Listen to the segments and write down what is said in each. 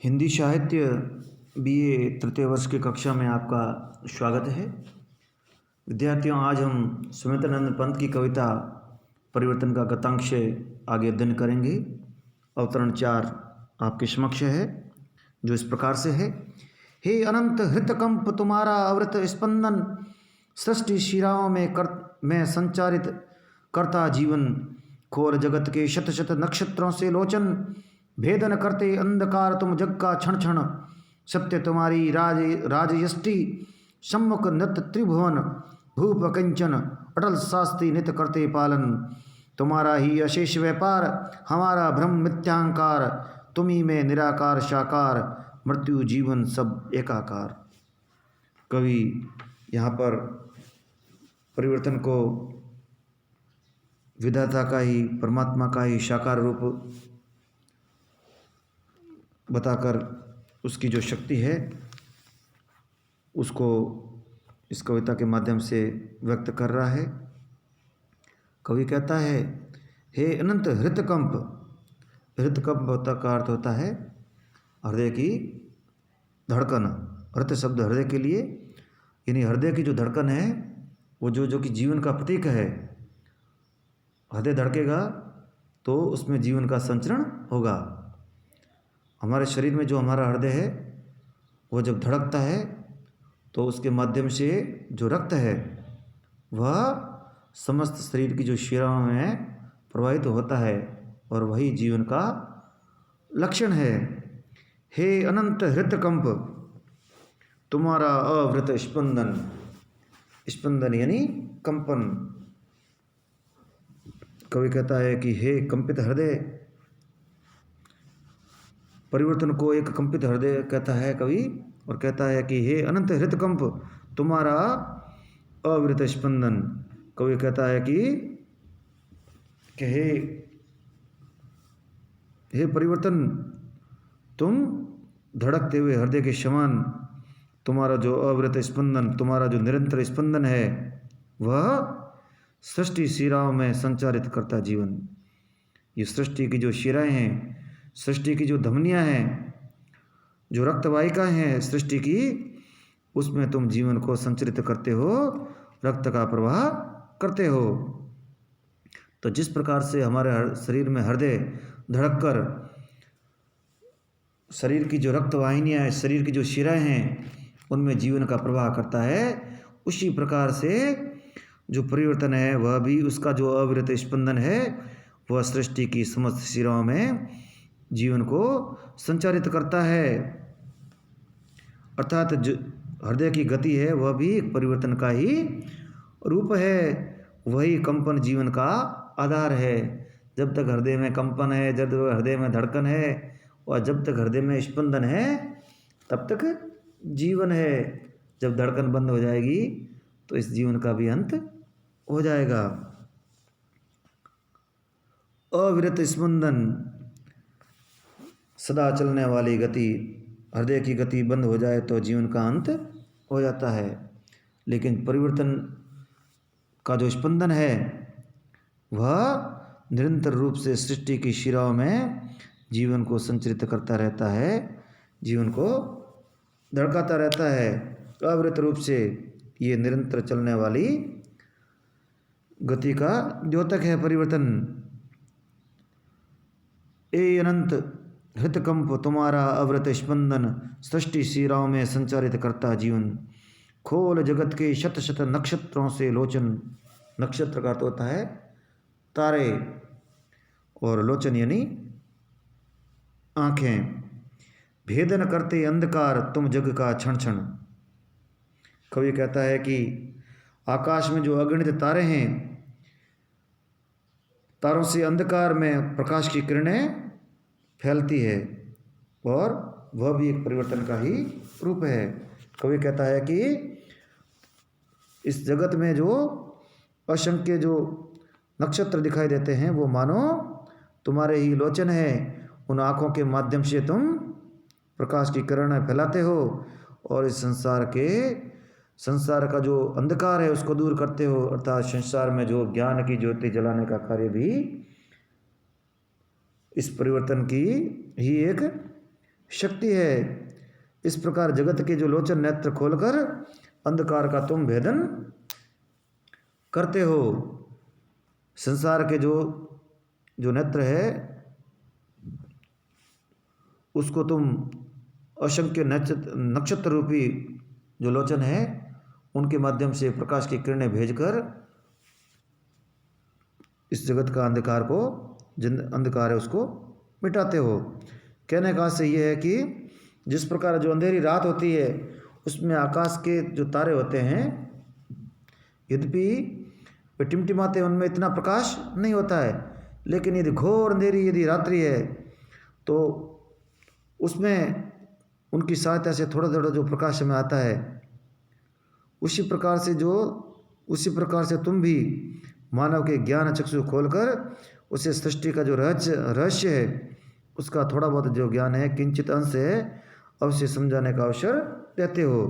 हिंदी साहित्य बीए तृतीय वर्ष की कक्षा में आपका स्वागत है। विद्यार्थियों, आज हम सुमित्रानंद पंत की कविता परिवर्तन का गतांक से आगे अध्ययन करेंगे। अवतरण 4 आपके समक्ष है, जो इस प्रकार से है। हे अनंत हृतकंप तुम्हारा अवृत स्पंदन, सृष्टि शिराओं में संचारित करता जीवन, खोर जगत के शत शत नक्षत्रों से लोचन, भेदन करते अंधकार तुम जग का क्षण क्षण, सत्य तुम्हारी राजयष्टि सम्मुख नृत्य त्रिभुवन, भूप कंचन अटल शास्त्री नित करते पालन, तुम्हारा ही अशेष व्यापार हमारा भ्रम मिथ्यांकार, तुम्ही में निराकार साकार, मृत्यु जीवन सब एकाकार। कवि यहाँ पर परिवर्तन को विधाता का ही, परमात्मा का ही साकार रूप बताकर उसकी जो शक्ति है उसको इस कविता के माध्यम से व्यक्त कर रहा है। कवि कहता है, हे अनंत हृतकंप। हृतकंप का अर्थ होता है हृदय की धड़कन। हृत शब्द हृदय के लिए, यानी हृदय की जो धड़कन है वो जो कि जीवन का प्रतीक है। हृदय धड़केगा तो उसमें जीवन का संचरण होगा। हमारे शरीर में जो हमारा हृदय है वो जब धड़कता है तो उसके माध्यम से जो रक्त है वह समस्त शरीर की जो शिराओं में प्रवाहित होता है, और वही जीवन का लक्षण है। हे अनंत हृतकंप तुम्हारा अवृत स्पंदन। स्पंदन यानी कंपन। कवि कहता है कि हे कंपित हृदय। परिवर्तन को एक कंपित हृदय कहता है कवि, और कहता है कि हे अनंत हृतकंप तुम्हारा अविरत स्पंदन। कवि कहता है कि हे परिवर्तन, तुम धड़कते हुए हृदय के समान, तुम्हारा जो अविरत स्पंदन, तुम्हारा जो निरंतर स्पंदन है वह सृष्टि शिराओं में संचारित करता जीवन। ये सृष्टि की जो शिराएं हैं, सृष्टि की जो धमनियां हैं, जो रक्तवाहिकाएं हैं सृष्टि की, उसमें तुम जीवन को संचरित करते हो, रक्त का प्रवाह करते हो। तो जिस प्रकार से हमारे शरीर में हृदय धड़क कर शरीर की जो रक्तवाहिनियां हैं, शरीर की जो शिराएं हैं, उनमें जीवन का प्रवाह करता है, उसी प्रकार से जो परिवर्तन है वह भी, उसका जो अविरत स्पंदन है वह सृष्टि की समस्त शिराओं में जीवन को संचारित करता है। अर्थात जो हृदय की गति है वह भी एक परिवर्तन का ही रूप है। वही कंपन जीवन का आधार है। जब तक हृदय में कंपन है, जब तक हृदय में धड़कन है, और जब तक हृदय में स्पंदन है तब तक जीवन है। जब धड़कन बंद हो जाएगी तो इस जीवन का भी अंत हो जाएगा। अविरत स्पंदन, सदा चलने वाली गति। हृदय की गति बंद हो जाए तो जीवन का अंत हो जाता है, लेकिन परिवर्तन का जो स्पंदन है वह निरंतर रूप से सृष्टि की शिराओं में जीवन को संचरित करता रहता है, जीवन को धड़काता रहता है। अविरत रूप से ये निरंतर चलने वाली गति का द्योतक है परिवर्तन। ए अनंत हृतकंप तुम्हारा अविरत स्पंदन, सृष्टि शिराओं में संचारित करता जीवन, खोल जगत के शत शत नक्षत्रों से लोचन। नक्षत्र का अर्थ होता है तारे, और लोचन यानी आंखें। भेदन करते अंधकार तुम जग का क्षण क्षण। कवि कहता है कि आकाश में जो अगणित तारे हैं, तारों से अंधकार में प्रकाश की किरणें फैलती है, और वह भी एक परिवर्तन का ही रूप है। कवि कहता है कि इस जगत में जो असंख्य जो नक्षत्र दिखाई देते हैं वो मानो तुम्हारे ही लोचन है। उन आँखों के माध्यम से तुम प्रकाश की किरणें फैलाते हो, और इस संसार का जो अंधकार है उसको दूर करते हो। अर्थात संसार में जो ज्ञान की ज्योति जलाने का कार्य भी इस परिवर्तन की ही एक शक्ति है। इस प्रकार जगत के जो लोचन नेत्र खोलकर अंधकार का तुम भेदन करते हो। संसार के जो जो नेत्र है उसको तुम असंख्य नक्षत्र रूपी जो लोचन है उनके माध्यम से प्रकाश की किरणें भेजकर इस जगत का अंधकार को, जिन अंधकार है उसको मिटाते हो। कहने का से ये है कि जिस प्रकार जो अंधेरी रात होती है उसमें आकाश के जो तारे होते हैं यद्यपि वे टिमटिमाते हैं, उनमें इतना प्रकाश नहीं होता है, लेकिन यदि घोर अंधेरी यदि रात्रि है तो उसमें उनकी सहायता से थोड़ा थोड़ा जो प्रकाश में आता है, उसी प्रकार से तुम भी मानव के ज्ञान चक्षु खोलकर उसे सृष्टि का जो रहस्य है उसका थोड़ा बहुत जो ज्ञान है किंचित अंश है अवश्य समझाने का अवसर देते हो।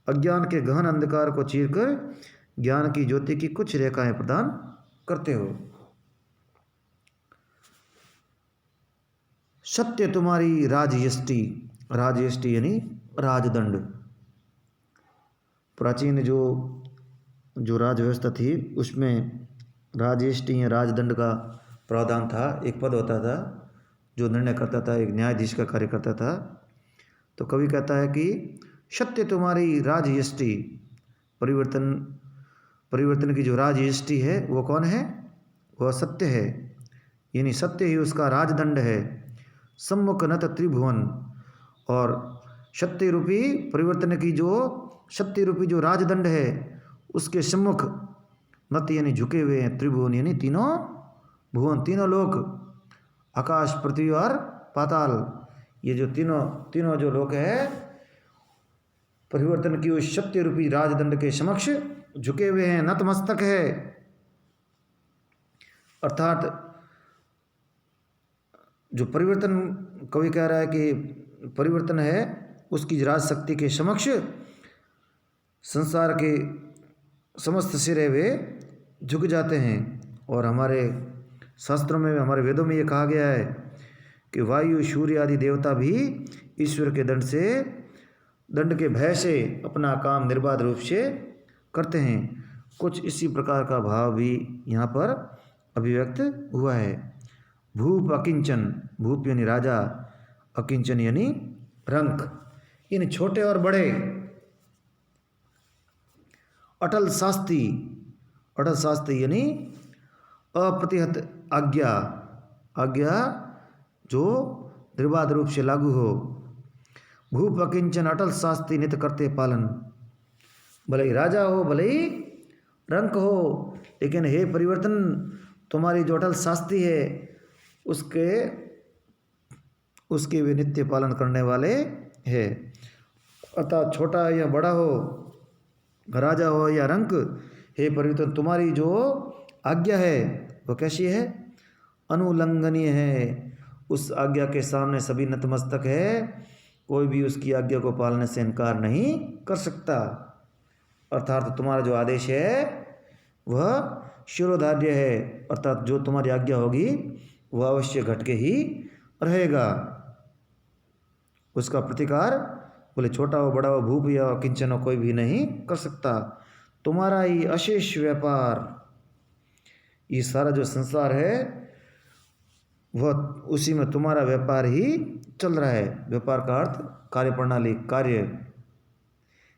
अज्ञान के गहन अंधकार को चीरकर ज्ञान की ज्योति की कुछ रेखाएं प्रदान करते हो। सत्य तुम्हारी राजयष्टि, राजयष्टि यानी राजदंड। प्राचीन जो राज व्यवस्था थी उसमें राजयष्टि या राजदंड का प्रावधान था। एक पद होता था जो निर्णय करता था, एक न्यायाधीश का कार्य करता था। तो कवि कहता है कि सत्य तुम्हारी राजयष्टि, परिवर्तन की जो राजयष्टि है वो कौन है? वह सत्य है, यानी सत्य ही उसका राजदंड है। सम्मुख नत त्रिभुवन, और सत्य रूपी परिवर्तन की जो सत्य रूपी जो राजदंड है उसके सम्मुख नत यानी झुके हुए हैं, त्रिभुवन यानी तीनों भुवन, तीनों लोक, आकाश पृथ्वी और पाताल, ये जो तीनों जो लोक है परिवर्तन की उस सत्य रूपी राजदंड के समक्ष झुके हुए हैं, नतमस्तक है। अर्थात जो परिवर्तन कवि कह रहा है कि परिवर्तन है उसकी राज शक्ति के समक्ष संसार के समस्त सिरे वे झुक जाते हैं। और हमारे शास्त्रों में, हमारे वेदों में ये कहा गया है कि वायु सूर्य आदि देवता भी ईश्वर के दंड के भय से अपना काम निर्बाध रूप से करते हैं। कुछ इसी प्रकार का भाव भी यहाँ पर अभिव्यक्त हुआ है। भूप अकिंचन, भूप यानी राजा, अकिंचन यानी रंक, यानी छोटे और बड़े। अटल शास्त्री, अटल शास्त्री यानी अप्रतिहत आज्ञा, आज्ञा जो निर्बाध रूप से लागू हो। भूप अकिंचन अटल शास्त्री नित करते पालन, भले ही राजा हो भले ही रंक हो, लेकिन हे परिवर्तन तुम्हारी जो अटल शास्त्री है उसके वे नित्य पालन करने वाले हैं। अर्थात छोटा या बड़ा हो, राजा हो या रंक, हे परिवर्तन तुम्हारी जो आज्ञा है वो कैसी है? अनुल्लंघनीय है। उस आज्ञा के सामने सभी नतमस्तक है, कोई भी उसकी आज्ञा को पालने से इनकार नहीं कर सकता। अर्थात तुम्हारा जो आदेश है वह शिरोधार्य है, अर्थात जो तुम्हारी आज्ञा होगी वह अवश्य घट के ही रहेगा। उसका प्रतिकार बोले छोटा हो बड़ा हो, भूप या किंचन हो, कोई भी नहीं कर सकता। तुम्हारा ही अशेष व्यापार, ये सारा जो संसार है वह उसी में तुम्हारा व्यापार ही चल रहा है। व्यापार का अर्थ कार्य प्रणाली, कार्य।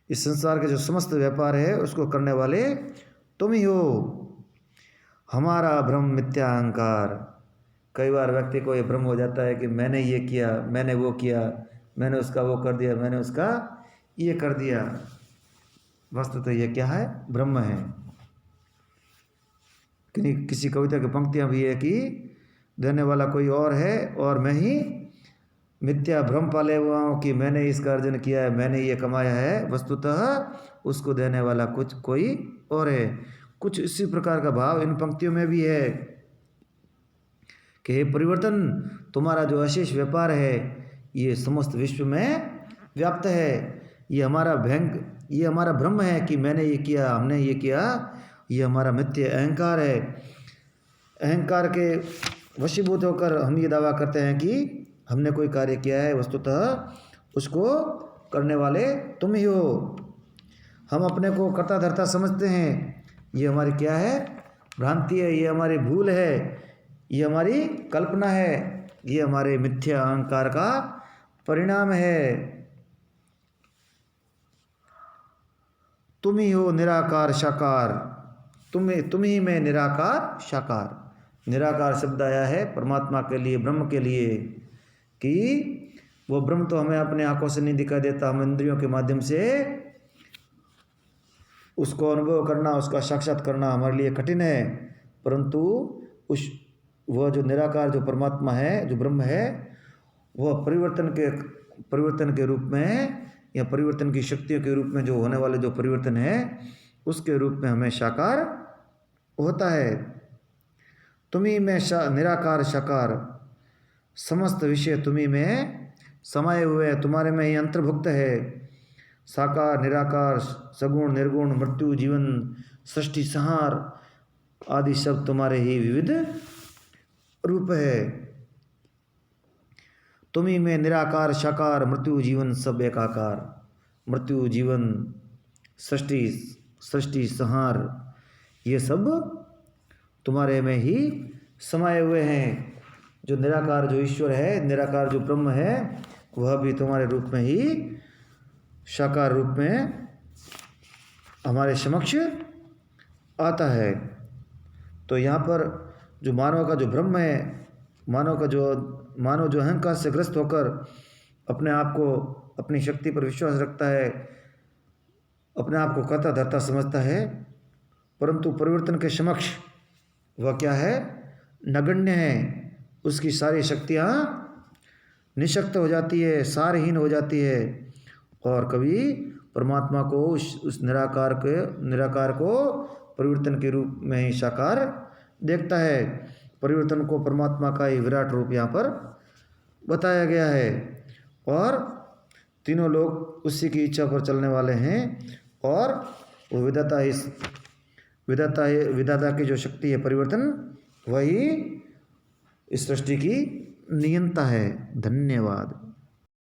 इस संसार के जो समस्त व्यापार है उसको करने वाले तुम ही हो। हमारा भ्रम मिथ्या अहंकार, कई बार व्यक्ति को ये भ्रम हो जाता है कि मैंने ये किया, मैंने वो किया, मैंने उसका वो कर दिया, मैंने उसका ये कर दिया। वस्तु तो ये क्या है? ब्रह्म है। किसी कविता की पंक्तियां भी है कि देने वाला कोई और है और मैं ही मिथ्या भ्रम पाले हुआ हूँ कि मैंने इसका अर्जन किया है, मैंने ये कमाया है, वस्तुतः उसको देने वाला कुछ कोई और है। कुछ इसी प्रकार का भाव इन पंक्तियों में भी है कि हे परिवर्तन तुम्हारा जो अशेष व्यापार है ये समस्त विश्व में व्याप्त है। ये हमारा भ्रम है कि मैंने ये किया, हमने ये किया, ये हमारा मिथ्या अहंकार है। अहंकार के वशीभूत होकर हम ये दावा करते हैं कि हमने कोई कार्य किया है, वस्तुतः उसको करने वाले तुम ही हो। हम अपने को कर्ता धर्ता समझते हैं, ये हमारी क्या है? भ्रांति है, ये हमारी भूल है, ये हमारी कल्पना है, ये हमारे मिथ्या अहंकार का परिणाम है। तुम ही हो निराकार साकार, तुम ही में निराकार साकार। निराकार शब्द आया है परमात्मा के लिए, ब्रह्म के लिए, कि वो ब्रह्म तो हमें अपने आंखों से नहीं दिखाई देता, हम इंद्रियों के माध्यम से उसको अनुभव करना, उसका साक्षात करना हमारे लिए कठिन है। परंतु वह जो निराकार जो परमात्मा है, जो ब्रह्म है, वह परिवर्तन के रूप में या परिवर्तन की शक्तियों के रूप में जो होने वाले जो परिवर्तन है, उसके रूप में हमें साकार होता है। तुम्ही में निराकार साकार, समस्त विषय तुम्ही में समाये हुए, तुम्हारे में ही अंतर्भुक्त है। साकार निराकार सगुण निर्गुण मृत्यु जीवन सृष्टि संहार आदि सब तुम्हारे ही विविध रूप है। तुम्ही में निराकार साकार मृत्यु जीवन सब एकाकार। मृत्यु जीवन सृष्टि संहार ये सब तुम्हारे में ही समाये हुए हैं। जो निराकार जो ईश्वर है, निराकार जो ब्रह्म है, वह भी तुम्हारे रूप में ही साकार रूप में हमारे समक्ष आता है। तो यहाँ पर जो मानव का जो ब्रह्म है, मानव जो अहंकार से ग्रस्त होकर अपने आप को अपनी शक्ति पर विश्वास रखता है, अपने आप को कर्ता धर्ता समझता है, परंतु परिवर्तन के समक्ष वह क्या है? नगण्य है। उसकी सारी शक्तियाँ निशक्त हो जाती है, सारहीन हो जाती है, और कभी परमात्मा को उस निराकार को परिवर्तन के रूप में ही साकार देखता है। परिवर्तन को परमात्मा का ही विराट रूप यहाँ पर बताया गया है, और तीनों लोग उसी की इच्छा पर चलने वाले हैं, और वो विधाता की जो शक्ति है परिवर्तन, वही इस सृष्टि की नियंता है। धन्यवाद।